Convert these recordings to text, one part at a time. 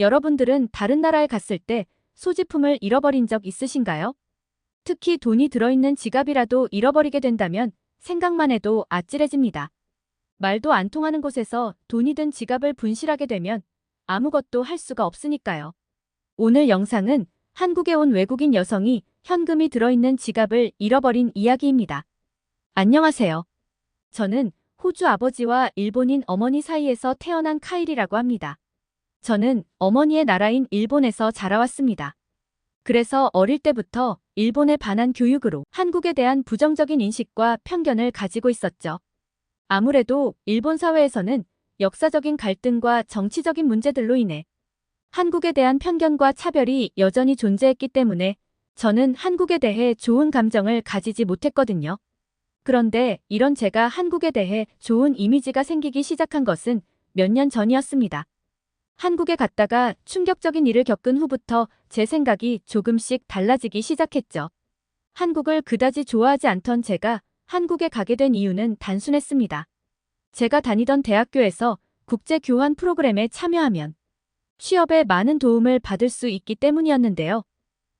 여러분들은 다른 나라에 갔을 때 소지품을 잃어버린 적 있으신가요? 특히 돈이 들어있는 지갑이라도 잃어버리게 된다면 생각만 해도 아찔해집니다. 말도 안 통하는 곳에서 돈이 든 지갑을 분실하게 되면 아무것도 할 수가 없으니까요. 오늘 영상은 한국에 온 외국인 여성이 현금이 들어있는 지갑을 잃어버린 이야기입니다. 안녕하세요. 저는 호주 아버지와 일본인 어머니 사이에서 태어난 카일이라고 합니다. 저는 어머니의 나라인 일본에서 자라왔습니다. 그래서 어릴 때부터 일본에 반한 교육으로 한국에 대한 부정적인 인식과 편견을 가지고 있었죠. 아무래도 일본 사회에서는 역사적인 갈등과 정치적인 문제들로 인해 한국에 대한 편견과 차별이 여전히 존재했기 때문에 저는 한국에 대해 좋은 감정을 가지지 못했거든요. 그런데 이런 제가 한국에 대해 좋은 이미지가 생기기 시작한 것은 몇 년 전이었습니다. 한국에 갔다가 충격적인 일을 겪은 후부터 제 생각이 조금씩 달라지기 시작했죠. 한국을 그다지 좋아하지 않던 제가 한국에 가게 된 이유는 단순했습니다. 제가 다니던 대학교에서 국제교환 프로그램에 참여하면 취업에 많은 도움을 받을 수 있기 때문이었는데요.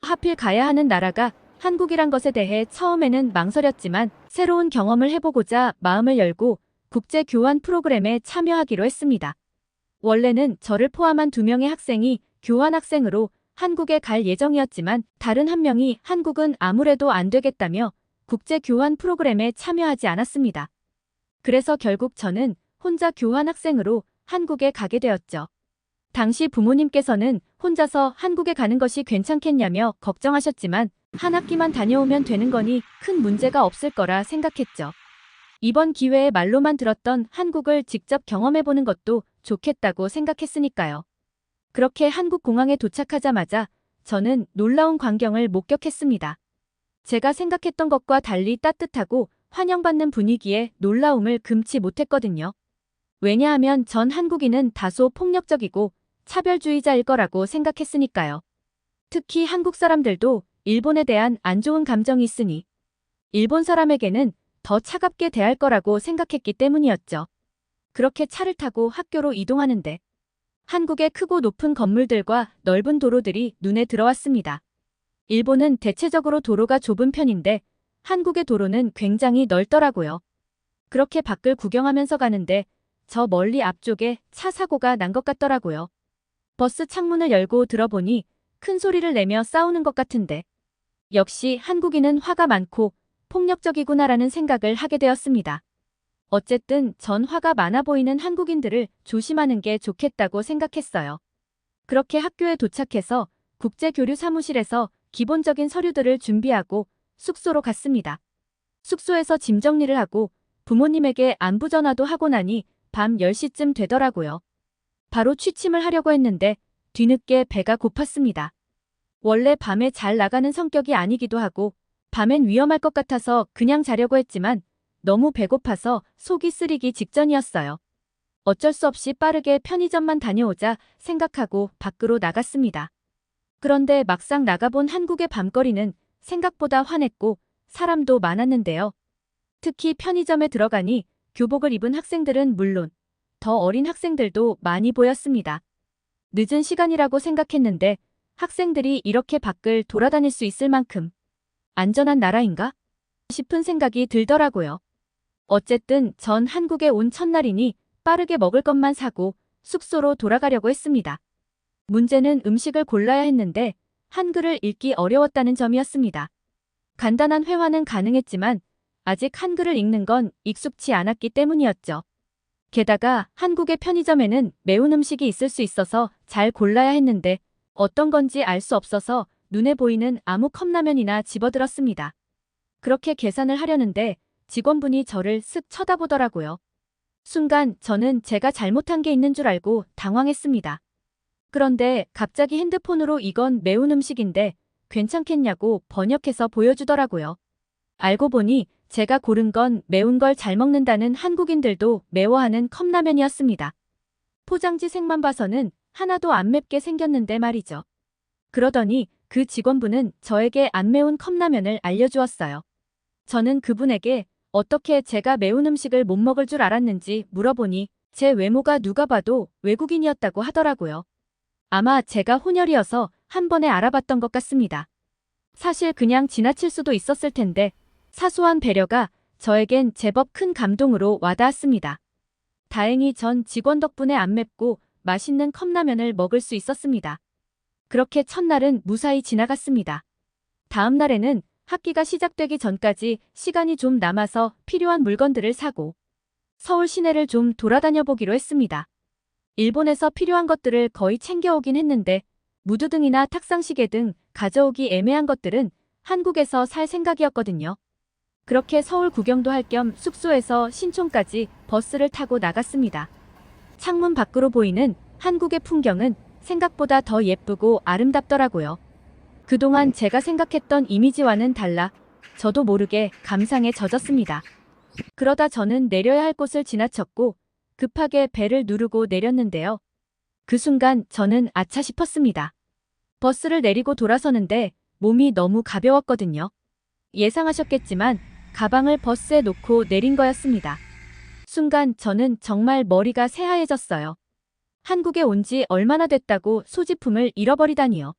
하필 가야 하는 나라가 한국이란 것에 대해 처음에는 망설였지만 새로운 경험을 해보고자 마음을 열고 국제교환 프로그램에 참여하기로 했습니다. 원래는 저를 포함한 2명의 학생이 교환학생으로 한국에 갈 예정이었지만 다른 한 명이 한국은 아무래도 안 되겠다며 국제교환 프로그램에 참여하지 않았습니다. 그래서 결국 저는 혼자 교환학생으로 한국에 가게 되었죠. 당시 부모님께서는 혼자서 한국에 가는 것이 괜찮겠냐며 걱정하셨지만 한 학기만 다녀오면 되는 거니 큰 문제가 없을 거라 생각했죠. 이번 기회에 말로만 들었던 한국을 직접 경험해보는 것도 좋겠다고 생각했으니까요. 그렇게 한국 공항에 도착하자마자 저는 놀라운 광경을 목격했습니다. 제가 생각했던 것과 달리 따뜻하고 환영받는 분위기에 놀라움을 금치 못했거든요. 왜냐하면 전 한국인은 다소 폭력적이고 차별주의자일 거라고 생각했으니까요. 특히 한국 사람들도 일본에 대한 안 좋은 감정이 있으니 일본 사람에게는 더 차갑게 대할 거라고 생각했기 때문이었죠. 그렇게 차를 타고 학교로 이동하는데 한국의 크고 높은 건물들과 넓은 도로들이 눈에 들어왔습니다. 일본은 대체적으로 도로가 좁은 편인데 한국의 도로는 굉장히 넓더라고요. 그렇게 밖을 구경하면서 가는데 저 멀리 앞쪽에 차 사고가 난 것 같더라고요. 버스 창문을 열고 들어보니 큰 소리를 내며 싸우는 것 같은데 역시 한국인은 화가 많고 폭력적이구나라는 생각을 하게 되었습니다. 어쨌든 전 화가 많아 보이는 한국인들을 조심하는 게 좋겠다고 생각했어요. 그렇게 학교에 도착해서 국제교류 사무실에서 기본적인 서류들을 준비하고 숙소로 갔습니다. 숙소에서 짐 정리를 하고 부모님에게 안부 전화도 하고 나니 밤 10시쯤 되더라고요. 바로 취침을 하려고 했는데 뒤늦게 배가 고팠습니다. 원래 밤에 잘 나가는 성격이 아니기도 하고 밤엔 위험할 것 같아서 그냥 자려고 했지만 너무 배고파서 속이 쓰리기 직전이었어요. 어쩔 수 없이 빠르게 편의점만 다녀오자 생각하고 밖으로 나갔습니다. 그런데 막상 나가본 한국의 밤거리는 생각보다 환했고 사람도 많았는데요. 특히 편의점에 들어가니 교복을 입은 학생들은 물론 더 어린 학생들도 많이 보였습니다. 늦은 시간이라고 생각했는데 학생들이 이렇게 밖을 돌아다닐 수 있을 만큼 안전한 나라인가 싶은 생각이 들더라고요. 어쨌든 전 한국에 온 첫날이니 빠르게 먹을 것만 사고 숙소로 돌아가려고 했습니다. 문제는 음식을 골라야 했는데 한글을 읽기 어려웠다는 점이었습니다. 간단한 회화는 가능했지만 아직 한글을 읽는 건 익숙치 않았기 때문이었죠. 게다가 한국의 편의점에는 매운 음식이 있을 수 있어서 잘 골라야 했는데 어떤 건지 알 수 없어서 눈에 보이는 아무 컵라면이나 집어들었습니다. 그렇게 계산을 하려는데 직원분이 저를 쓱 쳐다보더라고요. 순간 저는 제가 잘못한 게 있는 줄 알고 당황했습니다. 그런데 갑자기 핸드폰으로 이건 매운 음식인데 괜찮겠냐고 번역해서 보여주더라고요. 알고 보니 제가 고른 건 매운 걸 잘 먹는다는 한국인들도 매워하는 컵라면이었습니다. 포장지 색만 봐서는 하나도 안 맵게 생겼는데 말이죠. 그러더니 그 직원분은 저에게 안 매운 컵라면을 알려주었어요. 저는 그분에게 어떻게 제가 매운 음식을 못 먹을 줄 알았는지 물어보니 제 외모가 누가 봐도 외국인이었다고 하더라고요. 아마 제가 혼혈이어서 한 번에 알아봤던 것 같습니다. 사실 그냥 지나칠 수도 있었을 텐데 사소한 배려가 저에겐 제법 큰 감동으로 와닿았습니다. 다행히 전 직원 덕분에 안 맵고 맛있는 컵라면을 먹을 수 있었습니다. 그렇게 첫날은 무사히 지나갔습니다. 다음 날에는 학기가 시작되기 전까지 시간이 좀 남아서 필요한 물건들을 사고 서울 시내를 좀 돌아다녀 보기로 했습니다. 일본에서 필요한 것들을 거의 챙겨오긴 했는데 무드등이나 탁상시계 등 가져오기 애매한 것들은 한국에서 살 생각이었거든요. 그렇게 서울 구경도 할 겸 숙소에서 신촌까지 버스를 타고 나갔습니다. 창문 밖으로 보이는 한국의 풍경은 생각보다 더 예쁘고 아름답더라고요. 그동안 제가 생각했던 이미지와는 달라 저도 모르게 감상에 젖었습니다. 그러다 저는 내려야 할 곳을 지나쳤고 급하게 벨을 누르고 내렸는데요. 그 순간 저는 아차 싶었습니다. 버스를 내리고 돌아서는데 몸이 너무 가벼웠거든요. 예상하셨겠지만 가방을 버스에 놓고 내린 거였습니다. 순간 저는 정말 머리가 새하얘졌어요. 한국에 온 지 얼마나 됐다고 소지품을 잃어버리다니요.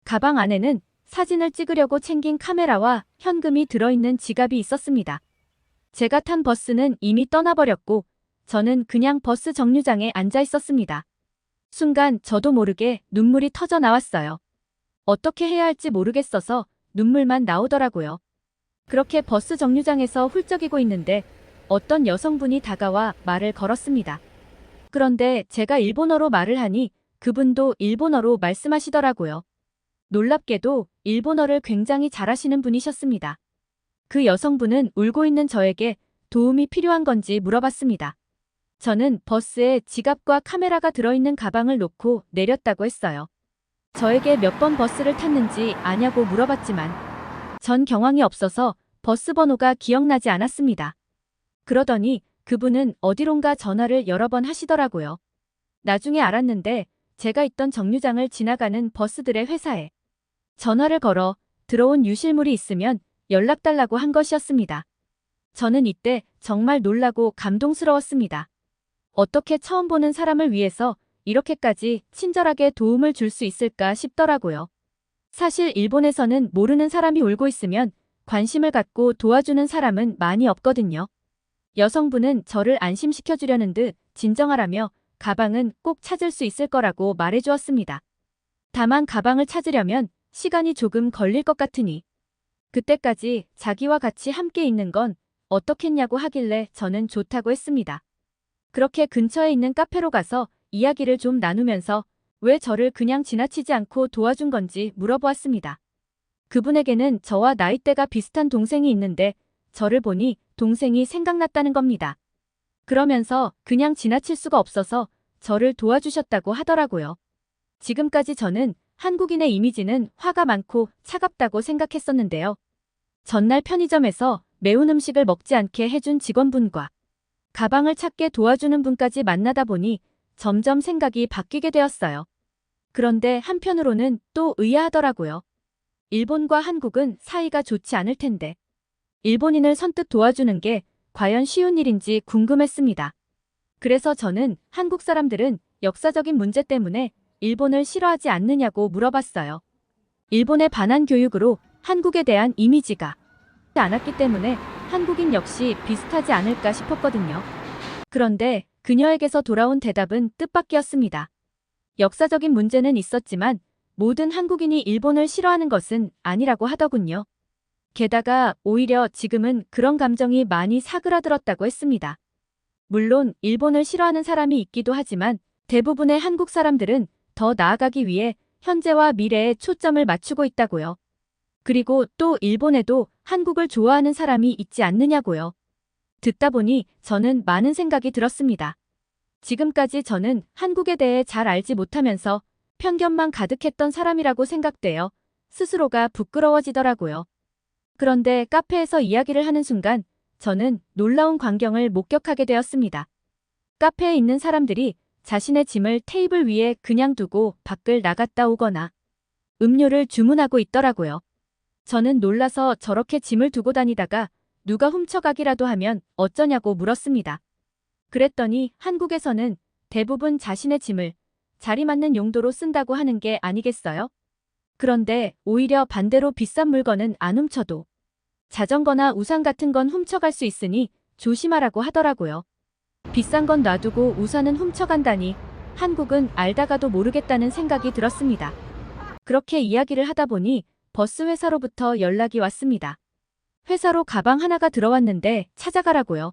가방 안에는 사진을 찍으려고 챙긴 카메라와 현금이 들어있는 지갑이 있었습니다. 제가 탄 버스는 이미 떠나버렸고 저는 그냥 버스 정류장에 앉아 있었습니다. 순간 저도 모르게 눈물이 터져 나왔어요. 어떻게 해야 할지 모르겠어서 눈물만 나오더라고요. 그렇게 버스 정류장에서 훌쩍이고 있는데 어떤 여성분이 다가와 말을 걸었습니다. 그런데 제가 일본어로 말을 하니 그분도 일본어로 말씀하시더라고요. 놀랍게도 일본어를 굉장히 잘하시는 분이셨습니다. 그 여성분은 울고 있는 저에게 도움이 필요한 건지 물어봤습니다. 저는 버스에 지갑과 카메라가 들어있는 가방을 놓고 내렸다고 했어요. 저에게 몇 번 버스를 탔는지 아냐고 물어봤지만 전 경황이 없어서 버스 번호가 기억나지 않았습니다. 그러더니 그분은 어디론가 전화를 여러 번 하시더라고요. 나중에 알았는데 제가 있던 정류장을 지나가는 버스들의 회사에 전화를 걸어 들어온 유실물이 있으면 연락달라고 한 것이었습니다. 저는 이때 정말 놀라고 감동스러웠습니다. 어떻게 처음 보는 사람을 위해서 이렇게까지 친절하게 도움을 줄 수 있을까 싶더라고요. 사실 일본에서는 모르는 사람이 울고 있으면 관심을 갖고 도와주는 사람은 많이 없거든요. 여성분은 저를 안심시켜주려는 듯 진정하라며 가방은 꼭 찾을 수 있을 거라고 말해주었습니다. 다만 가방을 찾으려면 시간이 조금 걸릴 것 같으니 그때까지 자기와 같이 함께 있는 건 어떻겠냐고 하길래 저는 좋다고 했습니다. 그렇게 근처에 있는 카페로 가서 이야기를 좀 나누면서 왜 저를 그냥 지나치지 않고 도와준 건지 물어보았습니다. 그분에게는 저와 나이대가 비슷한 동생이 있는데 저를 보니 동생이 생각났다는 겁니다. 그러면서 그냥 지나칠 수가 없어서 저를 도와주셨다고 하더라고요. 지금까지 저는 한국인의 이미지는 화가 많고 차갑다고 생각했었는데요. 전날 편의점에서 매운 음식을 먹지 않게 해준 직원분과 가방을 찾게 도와주는 분까지 만나다 보니 점점 생각이 바뀌게 되었어요. 그런데 한편으로는 또 의아하더라고요. 일본과 한국은 사이가 좋지 않을 텐데 일본인을 선뜻 도와주는 게 과연 쉬운 일인지 궁금했습니다. 그래서 저는 한국 사람들은 역사적인 문제 때문에 일본을 싫어하지 않느냐고 물어봤어요. 일본의 반한 교육으로 한국에 대한 이미지가 않았기 때문에 한국인 역시 비슷하지 않을까 싶었거든요. 그런데 그녀에게서 돌아온 대답은 뜻밖이었습니다. 역사적인 문제는 있었지만 모든 한국인이 일본을 싫어하는 것은 아니라고 하더군요. 게다가 오히려 지금은 그런 감정이 많이 사그라들었다고 했습니다. 물론 일본을 싫어하는 사람이 있기도 하지만 대부분의 한국 사람들은 더 나아가기 위해 현재와 미래에 초점을 맞추고 있다고요. 그리고 또 일본에도 한국을 좋아하는 사람이 있지 않느냐고요. 듣다 보니 저는 많은 생각이 들었습니다. 지금까지 저는 한국에 대해 잘 알지 못하면서 편견만 가득했던 사람이라고 생각되어 스스로가 부끄러워지더라고요. 그런데 카페에서 이야기를 하는 순간 저는 놀라운 광경을 목격하게 되었습니다. 카페에 있는 사람들이 자신의 짐을 테이블 위에 그냥 두고 밖을 나갔다 오거나 음료를 주문하고 있더라고요. 저는 놀라서 저렇게 짐을 두고 다니다가 누가 훔쳐가기라도 하면 어쩌냐고 물었습니다. 그랬더니 한국에서는 대부분 자신의 짐을 자리 맞는 용도로 쓴다고 하는 게 아니겠어요? 그런데 오히려 반대로 비싼 물건은 안 훔쳐도 자전거나 우산 같은 건 훔쳐갈 수 있으니 조심하라고 하더라고요. 비싼 건 놔두고 우산은 훔쳐간다니 한국은 알다가도 모르겠다는 생각이 들었습니다. 그렇게 이야기를 하다 보니 버스 회사로부터 연락이 왔습니다. 회사로 가방 하나가 들어왔는데 찾아가라고요.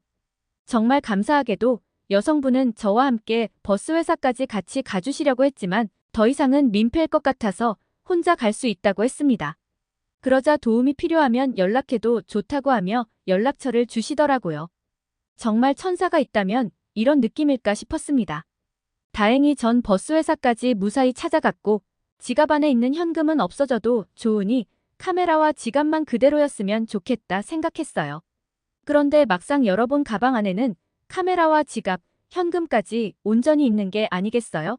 정말 감사하게도 여성분은 저와 함께 버스 회사까지 같이 가주시려고 했지만 더 이상은 민폐일 것 같아서 혼자 갈 수 있다고 했습니다. 그러자 도움이 필요하면 연락해도 좋다고 하며 연락처를 주시더라고요. 정말 천사가 있다면 이런 느낌일까 싶었습니다. 다행히 전 버스 회사까지 무사히 찾아갔고 지갑 안에 있는 현금은 없어져도 좋으니 카메라와 지갑만 그대로였으면 좋겠다 생각했어요. 그런데 막상 열어본 가방 안에는 카메라와 지갑, 현금까지 온전히 있는 게 아니겠어요?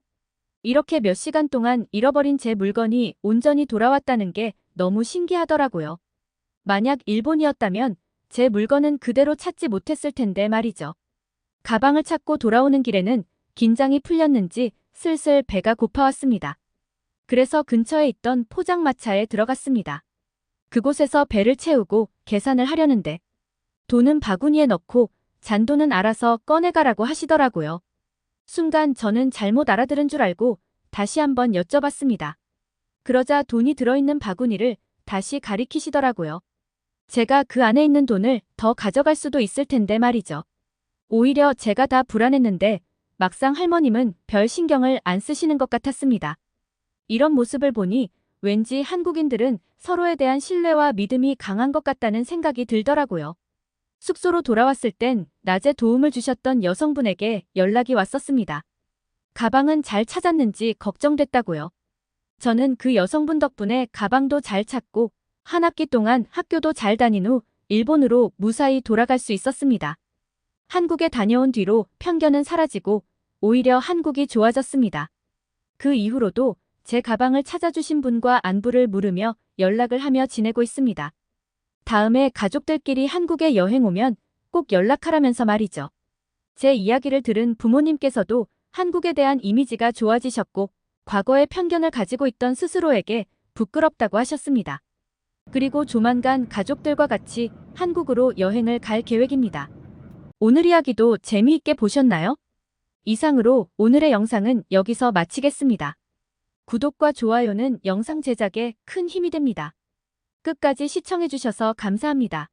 이렇게 몇 시간 동안 잃어버린 제 물건이 온전히 돌아왔다는 게 너무 신기하더라고요. 만약 일본이었다면 제 물건은 그대로 찾지 못했을 텐데 말이죠. 가방을 찾고 돌아오는 길에는 긴장이 풀렸는지 슬슬 배가 고파왔습니다. 그래서 근처에 있던 포장마차에 들어갔습니다. 그곳에서 배를 채우고 계산을 하려는데 돈은 바구니에 넣고 잔돈은 알아서 꺼내가라고 하시더라고요. 순간 저는 잘못 알아들은 줄 알고 다시 한번 여쭤봤습니다. 그러자 돈이 들어있는 바구니를 다시 가리키시더라고요. 제가 그 안에 있는 돈을 더 가져갈 수도 있을 텐데 말이죠. 오히려 제가 다 불안했는데 막상 할머님은 별 신경을 안 쓰시는 것 같았습니다. 이런 모습을 보니 왠지 한국인들은 서로에 대한 신뢰와 믿음이 강한 것 같다는 생각이 들더라고요. 숙소로 돌아왔을 땐 낮에 도움을 주셨던 여성분에게 연락이 왔었습니다. 가방은 잘 찾았는지 걱정됐다고요. 저는 그 여성분 덕분에 가방도 잘 찾고 한 학기 동안 학교도 잘 다닌 후 일본으로 무사히 돌아갈 수 있었습니다. 한국에 다녀온 뒤로 편견은 사라지고 오히려 한국이 좋아졌습니다. 그 이후로도 제 가방을 찾아주신 분과 안부를 물으며 연락을 하며 지내고 있습니다. 다음에 가족들끼리 한국에 여행 오면 꼭 연락하라면서 말이죠. 제 이야기를 들은 부모님께서도 한국에 대한 이미지가 좋아지셨고 과거의 편견을 가지고 있던 스스로에게 부끄럽다고 하셨습니다. 그리고 조만간 가족들과 같이 한국으로 여행을 갈 계획입니다. 오늘 이야기도 재미있게 보셨나요? 이상으로 오늘의 영상은 여기서 마치겠습니다. 구독과 좋아요는 영상 제작에 큰 힘이 됩니다. 끝까지 시청해주셔서 감사합니다.